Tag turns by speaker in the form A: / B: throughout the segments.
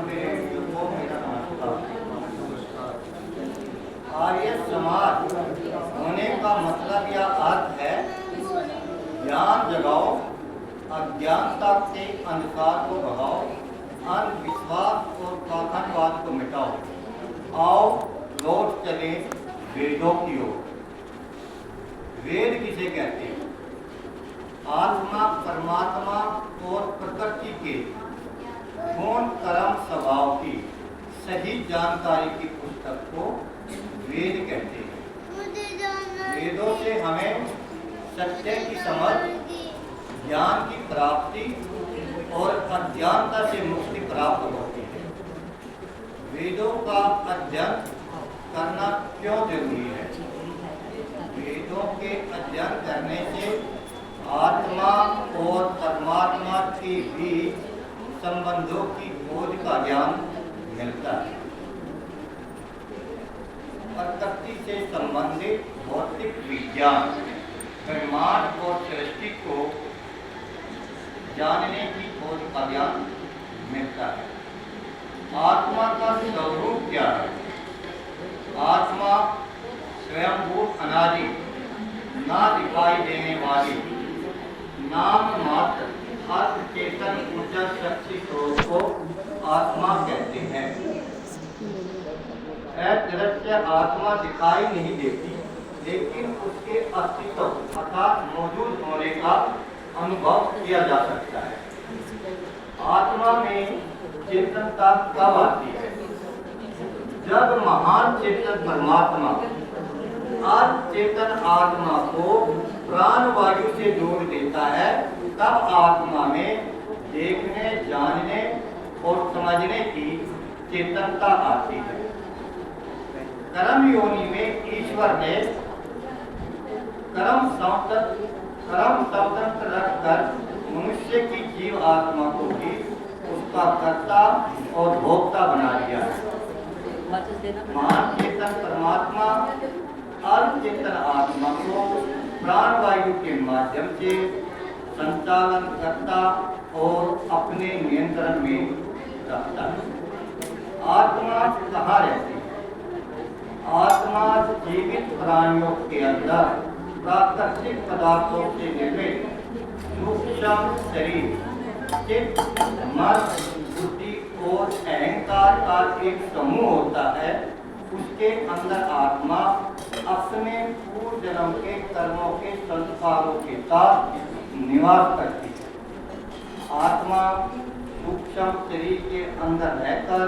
A: मेरे को मेरा नमस्कार। आर्य समाज होने का मतलब या अर्थ है ज्ञान जगाओ, अज्ञानता के अंधकार को भगाओ, अंधविश्वास और पाखंडवाद को मिटाओ। आओ लौट चले वेदों की ओर। वेद किसे कहते हैं? आत्मा, परमात्मा और प्रकृति के गुण, कर्म, स्वभाव की सही जानकारी की पुस्तक को वेद कहते हैं। वेदों से हमें सत्य की समझ, ज्ञान की प्राप्ति और अज्ञानता से मुक्ति प्राप्त होती है। वेदों का अध्ययन करना क्यों जरूरी है? वेदों के अध्ययन करने से आत्मा और परमात्मा के बीच संबंधों की खोज का ज्ञान मिलता है। प्रकृति से संबंधित भौतिक विज्ञान, ब्रह्मांड और सृष्टि को जानने की खोज का ज्ञान मिलता है। आत्मा का स्वरूप क्या है? आत्मा स्वयंभू, अनादि, ना दिखाई देने वाली, नाम मात्र अर्थ चेतन ऊर्जा शक्ति स्रोत को आत्मा कहते हैं। अदृश्य आत्मा दिखाई नहीं देती, लेकिन उसके अस्तित्व अर्थात मौजूद होने का अनुभव किया जा सकता है। आत्मा में चेतनता कब आती है? जब महान चेतन परमात्मा अचेतन आत्मा को प्राण वायु से जोड़ देता है, तब आत्मा में देखने, जानने और समझने की चेतनता आती है। कर्म योनि में ईश्वर ने कर्म स्वतंत्र रखकर मनुष्य की जीव आत्मा को भी उसका कर्ता और भोक्ता बना दिया है। महान चेतन परमात्मा अचेतन आत्मा को प्राणवायु के माध्यम से संचालन करता और अपने नियंत्रण में रखता है। आत्मा कहाँ रहती है? आत्मा जीवित प्राणियों के अंदर प्राकृतिक पदार्थों से निर्मित सूक्ष्म शरीर, चित्त, मन, बुद्धि और अहंकार का एक समूह होता है। उसके अंदर आत्मा अपने पूर्व जन्म के कर्मों के संस्कारों के साथ निवास करती है। आत्मा सूक्ष्म शरीर के अंदर रहकर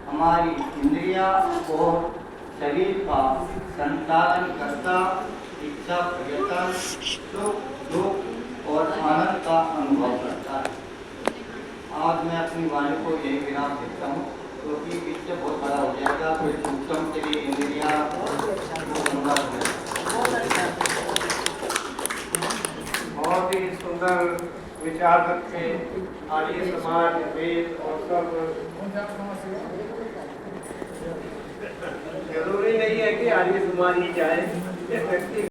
A: हमारी इंद्रियां और शरीर का संचालन करता, इच्छा, प्रयत्न, सुख, दुख और आनंद का अनुभव करता है। आज मैं अपनी वाणी को यही विराम देता हूँ, क्योंकि इससे बहुत बड़ा हो जाएगा। फिर सूक्ष्म के लिए इंद्रिया
B: बहुत ही सुंदर विचार रखे आर्य समाज, वेद और सब। जरूरी नहीं है कि आर्य समाज ही जाए।